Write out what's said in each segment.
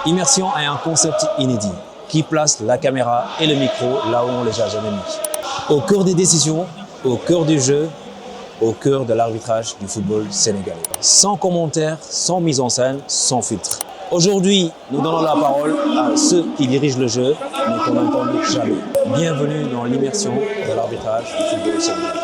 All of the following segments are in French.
Immersion est un concept inédit qui place la caméra et le micro là où on ne les a jamais mis. Au cœur des décisions, au cœur du jeu, au cœur de l'arbitrage du football sénégalais. Sans commentaires, sans mise en scène, sans filtre. Aujourd'hui, nous donnons la parole à ceux qui dirigent le jeu, mais qu'on n'entend jamais. Bienvenue dans l'immersion de l'arbitrage du football sénégalais.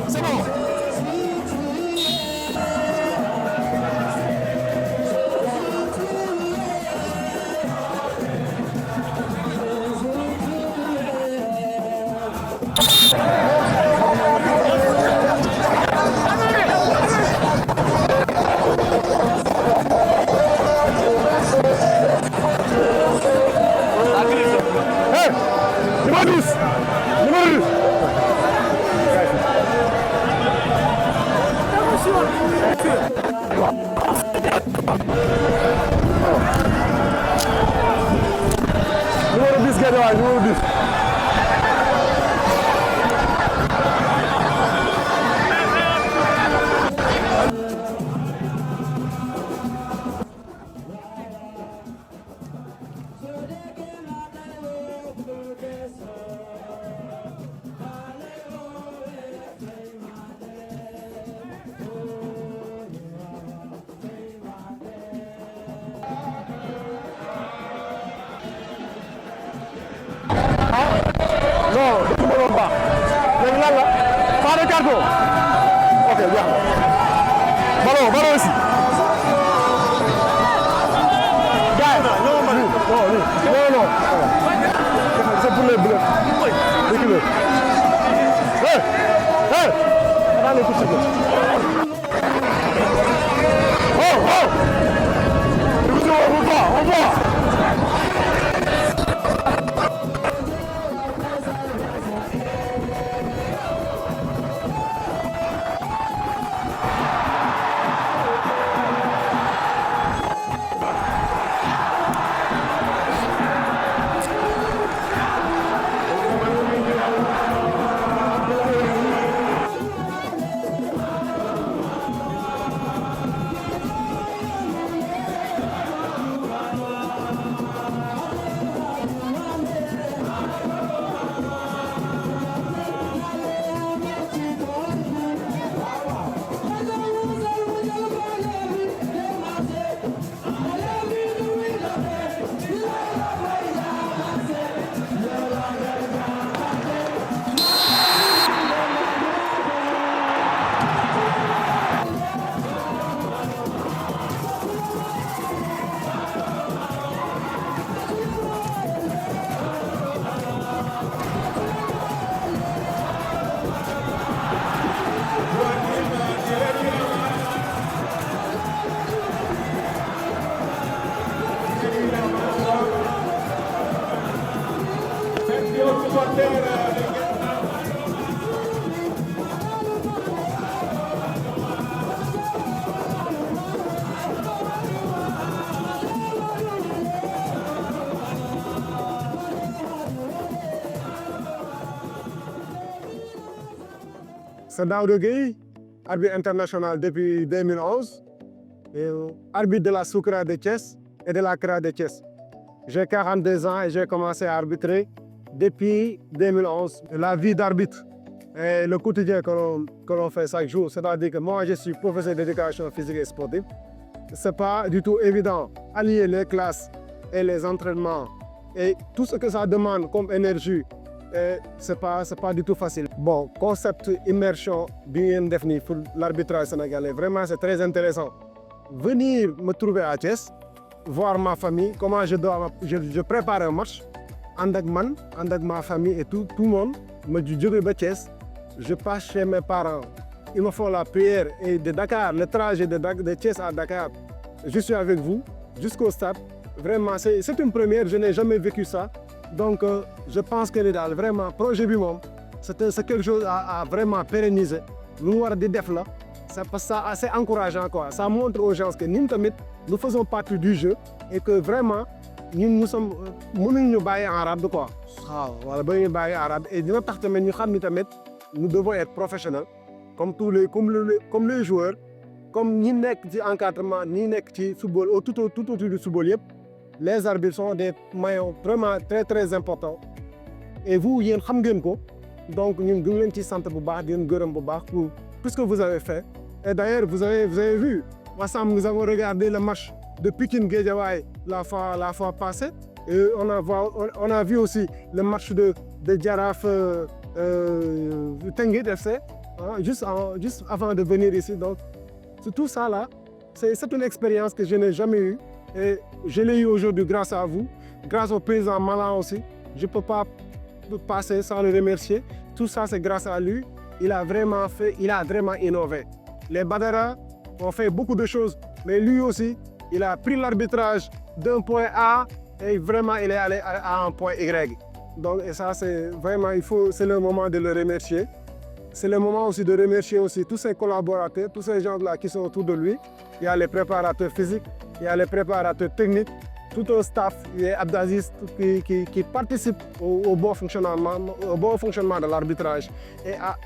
C'est bon. Numéro 10 Guédiawaye, numéro 10. Pas de carton. Ok, bien. Ballon ici. Non. C'est pour les bleus. Reculez. Hey. Allez, tout de suite. Oh. On va. C'est Daouda Gueye, arbitre international depuis 2011, et arbitre de la Soukra de Thiès et de la CRA de Thiès. J'ai 42 ans et j'ai commencé à arbitrer depuis 2011. La vie d'arbitre et le quotidien que l'on fait chaque jour, c'est-à-dire que moi je suis professeur d'éducation physique et sportive. Ce n'est pas du tout évident. Allier les classes et les entraînements et tout ce que ça demande comme énergie, ce n'est pas du tout facile. Bon, concept immersion bien défini pour l'arbitrage sénégalais, vraiment c'est très intéressant. Venir me trouver à Thiès, voir ma famille, comment je prépare un match, avec ma famille et tout le monde, je passe chez mes parents. Ils me font la prière et de Dakar, le trajet de Thiès à Dakar, je suis avec vous jusqu'au stade. Vraiment, c'est une première, je n'ai jamais vécu ça. Donc, je pense que vraiment, le projet Bimom, c'est quelque chose à vraiment pérenniser. Nous avons des défis là, c'est assez encourageant, quoi. Ça montre aux gens que nous faisons partie du jeu et que vraiment, nous sommes en arabe, quoi. Et nous devons être professionnels, comme les joueurs, comme ni encadrement, ni football, tout autour du football. Les arbitres sont des maillons vraiment très très importants. Et vous, vous savez ça. Donc, nous devons nous sentir pour tout ce que vous avez fait. Et d'ailleurs, vous avez vu, ensemble, nous avons regardé le match de Pikine Guédiawaye la fois passée. Et on a vu aussi le match de Jaraaf Teungueth FC, juste avant de venir ici. Donc, tout ça là, c'est une expérience que je n'ai jamais eue. Et je l'ai eu aujourd'hui grâce à vous, grâce au président Malan aussi. Je ne peux pas passer sans le remercier. Tout ça, c'est grâce à lui. Il a vraiment innové. Les Badara ont fait beaucoup de choses, mais lui aussi, il a pris l'arbitrage d'un point A et vraiment, il est allé à un point Y. Donc, et ça, c'est vraiment, c'est le moment de le remercier. C'est le moment aussi de remercier aussi tous ses collaborateurs, tous ces gens-là qui sont autour de lui. Il y a les préparateurs physiques, il y a les préparateurs techniques, tout un staff, il y a Abdaziz qui participe au bon fonctionnement de l'arbitrage.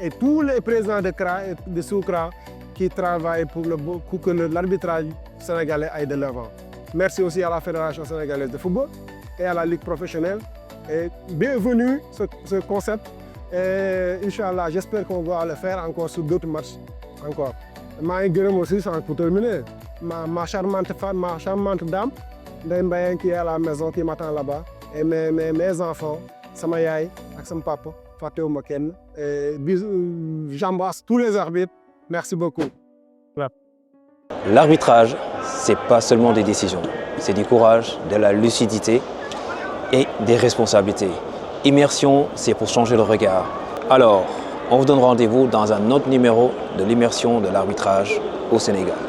Et tous les présidents de CRA et de sous-CRA qui travaillent pour que l'arbitrage sénégalais aille de l'avant. Merci aussi à la Fédération sénégalaise de football et à la Ligue professionnelle. Et bienvenue ce concept. Et Inch'Allah, j'espère qu'on va le faire encore sur d'autres matchs. Encore. Aussi, pour terminer, ma charmante femme, ma charmante dame, qui est à la maison, qui m'attend là-bas, et mes enfants, sama yaay ak sama papa, fàttewuma kenn j'embrasse tous les arbitres. Merci beaucoup. L'arbitrage, c'est pas seulement des décisions, c'est du courage, de la lucidité et des responsabilités. Immersion, c'est pour changer le regard. Alors, on vous donne rendez-vous dans un autre numéro de l'immersion de l'arbitrage au Sénégal.